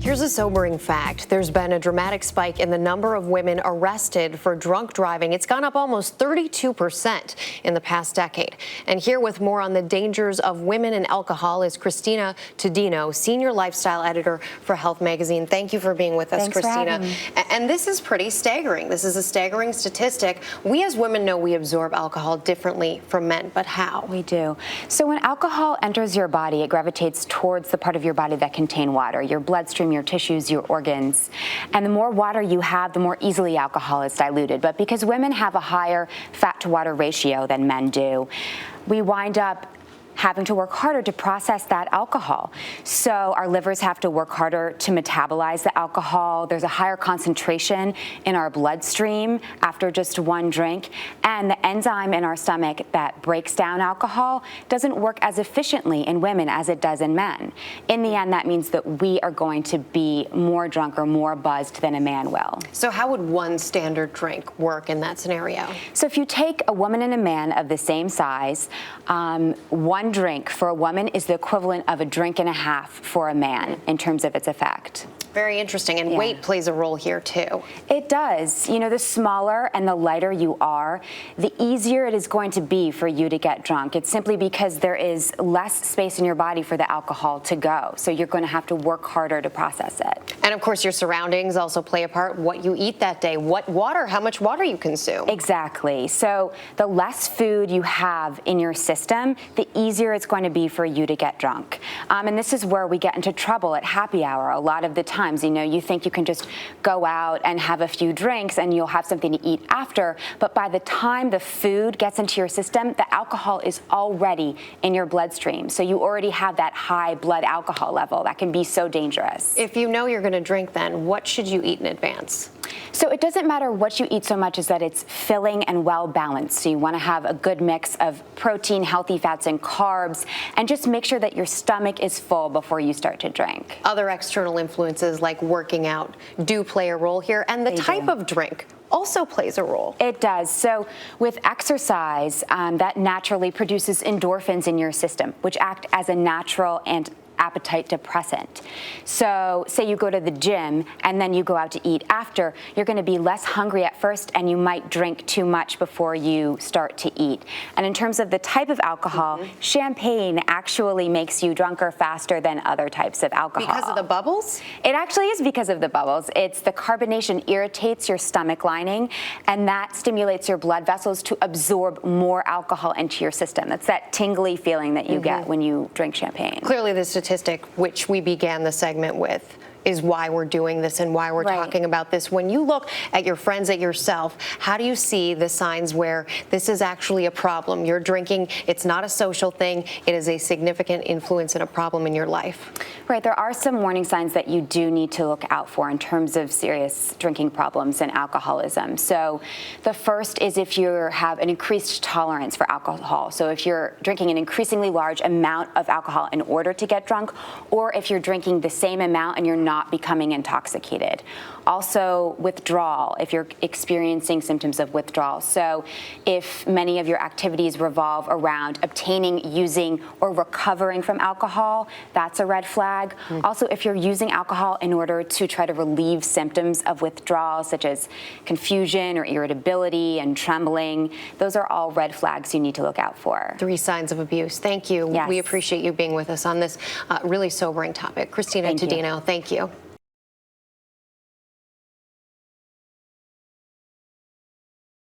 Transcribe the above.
Here's a sobering fact. There's been a dramatic spike in the number of women arrested for drunk driving. It's gone up almost 32% in the past decade. And here with more on the dangers of women and alcohol is Cristina Tudino, senior lifestyle editor for Health Magazine. Thank you for being with us, Thanks Cristina. And this is pretty staggering. This is a staggering statistic. We as women know we absorb alcohol differently from men, but how? We do. So when alcohol enters your body, it gravitates towards the part of your body that contain water, your bloodstream, your tissues, your organs. And the more water you have, the more easily alcohol is diluted. But because women have a higher fat to water ratio than men do, we wind up having to work harder to process that alcohol. So our livers have to work harder to metabolize the alcohol. There's a higher concentration in our bloodstream after just one drink. And the enzyme in our stomach that breaks down alcohol doesn't work as efficiently in women as it does in men. In the end, that means that we are going to be more drunk or more buzzed than a man will. So how would one standard drink work in that scenario? So if you take a woman and a man of the same size, one drink for a woman is the equivalent of a drink and a half for a man in terms of its effect. Very interesting. And weight plays a role here, too. It does. You know, the smaller and the lighter you are, the easier it is going to be for you to get drunk. It's simply because there is less space in your body for the alcohol to go. So you're going to have to work harder to process it. And of course, your surroundings also play a part. What you eat that day, how much water you consume. Exactly. So the less food you have in your system, the easier it's going to be for you to get drunk. And this is where we get into trouble at happy hour a lot of the time. You know, you think you can just go out and have a few drinks and you'll have something to eat after, but by the time the food gets into your system, the alcohol is already in your bloodstream. So you already have that high blood alcohol level that can be so dangerous. If you know you're going to drink, then what should you eat in advance? So it doesn't matter what you eat so much as that it's filling and well balanced. So you want to have a good mix of protein, healthy fats, and carbs, and just make sure that your stomach is full before you start to drink. Other external influences like working out do play a role here, and the type of drink also plays a role. It does. So with exercise, that naturally produces endorphins in your system, which act as a natural and appetite depressant. So say you go to the gym and then you go out to eat after, you're going to be less hungry at first and you might drink too much before you start to eat. And in terms of the type of alcohol, champagne actually makes you drunker faster than other types of alcohol. Because of the bubbles? It actually is because of the bubbles. It's the carbonation irritates your stomach lining, and that stimulates your blood vessels to absorb more alcohol into your system. That's that tingly feeling that you get when you drink champagne. Clearly the statistic which we began the segment with is why we're doing this and why we're talking about this. When you look at your friends, at yourself, how do you see the signs where this is actually a problem? You're drinking, it's not a social thing, it is a significant influence and a problem in your life. Right, there are some warning signs that you do need to look out for in terms of serious drinking problems and alcoholism. So the first is if you have an increased tolerance for alcohol. So if you're drinking an increasingly large amount of alcohol in order to get drunk, or if you're drinking the same amount and you're not becoming intoxicated. Also, withdrawal, if you're experiencing symptoms of withdrawal. So if many of your activities revolve around obtaining, using, or recovering from alcohol, that's a red flag. Also, if you're using alcohol in order to try to relieve symptoms of withdrawal, such as confusion or irritability and trembling, those are all red flags you need to look out for. 3 signs of abuse. Thank you. Yes. We appreciate you being with us on this really sobering topic. Cristina Tudino, thank you.